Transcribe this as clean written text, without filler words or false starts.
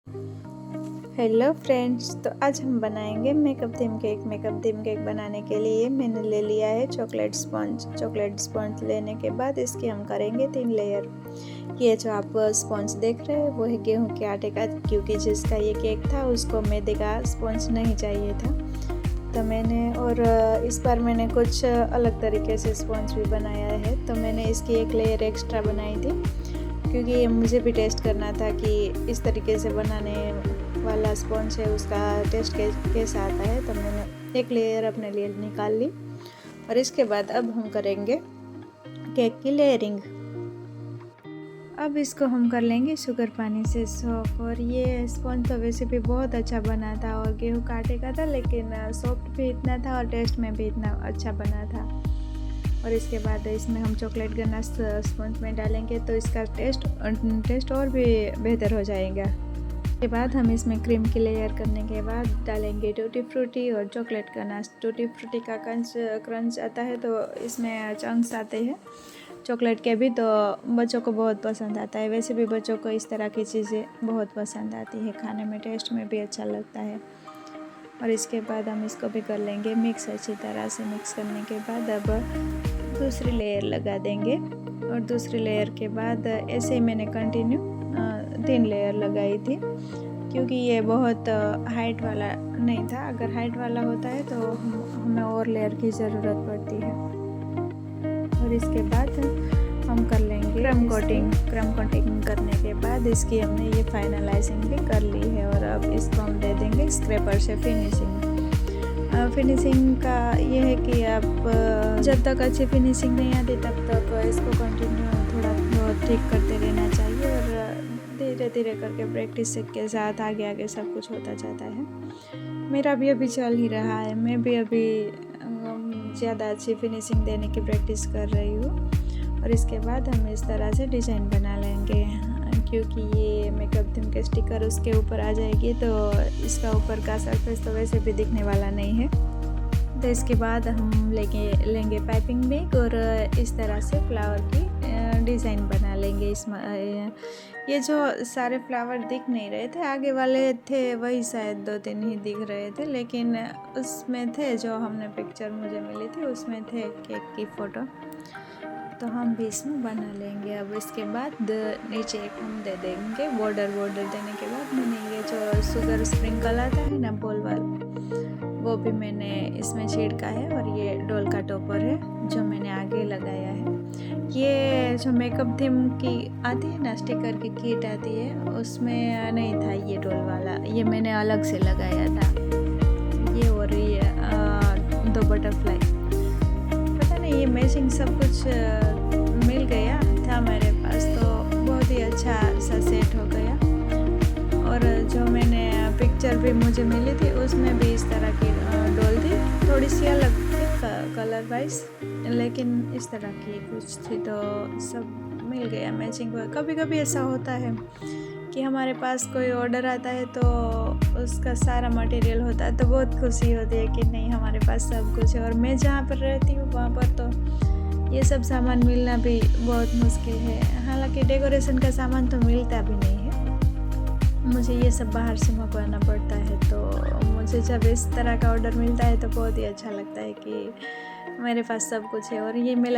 Hello friends, तो आज हम बनाएंगे makeup theme cake. Makeup theme cake बनाने के लिए मैंने ले लिया है चॉकलेट स्पॉन्ज लेने के बाद इसकी हम करेंगे 3 लेयर। ये जो आप स्पॉन्ज देख रहे हैं वो है गेहूं के आटे का, क्योंकि जिसका ये केक था उसको मैदे का स्पॉन्ज नहीं चाहिए था। तो मैंने और इस बार मैंने कुछ अलग तरीके से स्पॉन्ज भी बनाया है। तो मैंने इसकी एक लेयर एक्स्ट्रा बनाई थी, क्योंकि मुझे भी टेस्ट करना था कि इस तरीके से बनाने वाला स्पॉन्ज है उसका टेस्ट कैसा आता है। तो मैंने एक लेयर अपने लिए निकाल ली और इसके बाद अब हम करेंगे केक की लेयरिंग। अब इसको हम कर लेंगे शुगर पानी से सॉफ्ट। और ये स्पॉन्ज तो वैसे भी बहुत अच्छा बना था और गेहूं का आटे का था, लेकिन सॉफ्ट भी इतना था और टेस्ट में भी इतना अच्छा बना था। और इसके बाद इसमें हम चॉकलेट गनाश स्पॉन्ज में डालेंगे तो इसका टेस्ट और भी बेहतर हो जाएगा। उसके बाद हम इसमें क्रीम की लेयर करने के बाद डालेंगे टूटी फ्रूटी और चॉकलेट गनाश। टूटी फ्रूटी का क्रंच आता है तो इसमें चंक्स आते हैं चॉकलेट के भी, तो बच्चों को बहुत पसंद आता है। वैसे भी बच्चों को इस तरह की चीज़ें बहुत पसंद आती है, खाने में टेस्ट में भी अच्छा लगता है। और इसके बाद हम इसको भी कर लेंगे मिक्स। अच्छी तरह से मिक्स करने के बाद अब दूसरी लेयर लगा देंगे। और दूसरी लेयर के बाद ऐसे ही मैंने कंटिन्यू 3 लेयर लगाई थी, क्योंकि ये बहुत हाइट वाला नहीं था। अगर हाइट वाला होता है तो हमें और लेयर की ज़रूरत पड़ती है। और इसके बाद हम कर लेंगे क्रम कोटिंग करने के बाद इसकी हमने ये फाइनलाइजिंग भी कर ली है। और अब इसको हम दे देंगे स्क्रैपर से फिनिशिंग का ये है कि आप जब तक अच्छी फिनिशिंग नहीं आती तब तक इसको कंटिन्यू थोड़ा बहुत ठीक करते रहना चाहिए। और धीरे धीरे करके प्रैक्टिस के साथ आगे आगे सब कुछ होता जाता है। मेरा भी अभी चल ही रहा है, मैं भी अभी ज़्यादा अच्छी फिनिशिंग देने की प्रैक्टिस कर रही हूँ। और इसके बाद हम इस तरह से डिज़ाइन बना लेंगे, क्योंकि ये मेकअप थीम के स्टिकर उसके ऊपर आ जाएगी तो इसका ऊपर का सरफेस तो वैसे भी दिखने वाला नहीं है। तो इसके बाद हम लेंगे पाइपिंग बैग और इस तरह से फ्लावर की डिज़ाइन बना लेंगे। ये जो सारे फ्लावर दिख नहीं रहे थे, आगे वाले थे वही शायद 2-3 ही दिख रहे थे, लेकिन उसमें थे जो हमने पिक्चर मुझे मिली थी उसमें थे केक की फ़ोटो, तो हम भी इसमें बना लेंगे। अब इसके बाद नीचे एक हम दे देंगे बॉर्डर देने के बाद मैंने ये जो शुगर स्प्रिंकल आता है ना बॉल वाला, वो भी मैंने इसमें छिड़का है। और ये डॉल का टॉपर है जो मैंने आगे लगाया है। ये जो मेकअप थीम की आती है ना स्टिकर की किट आती है, उसमें नहीं था ये डॉल वाला, ये मैंने अलग से लगाया था। ये और ये 2 बटरफ्लाई, पता नहीं ये मैचिंग सब कुछ मिल गया था मेरे पास, तो बहुत ही अच्छा सा सेट हो गया। और जो मैंने पिक्चर भी मुझे मिली थी उसमें भी इस तरह की डॉल थी, थोड़ी सी अलग थी कलर वाइज, लेकिन इस तरह की कुछ थी, तो सब मिल गया मैचिंग। कभी कभी ऐसा होता है कि हमारे पास कोई ऑर्डर आता है तो उसका सारा मटेरियल होता है, तो बहुत खुशी होती है कि नहीं हमारे पास सब कुछ है। और मैं जहाँ पर रहती हूँ वहाँ पर तो ये सब सामान मिलना भी बहुत मुश्किल है। हालांकि डेकोरेशन का सामान तो मिलता भी नहीं है, मुझे ये सब बाहर से मंगवाना पड़ता है। तो मुझे जब इस तरह का ऑर्डर मिलता है तो बहुत ही अच्छा लगता है कि मेरे पास सब कुछ है। और ये मेरा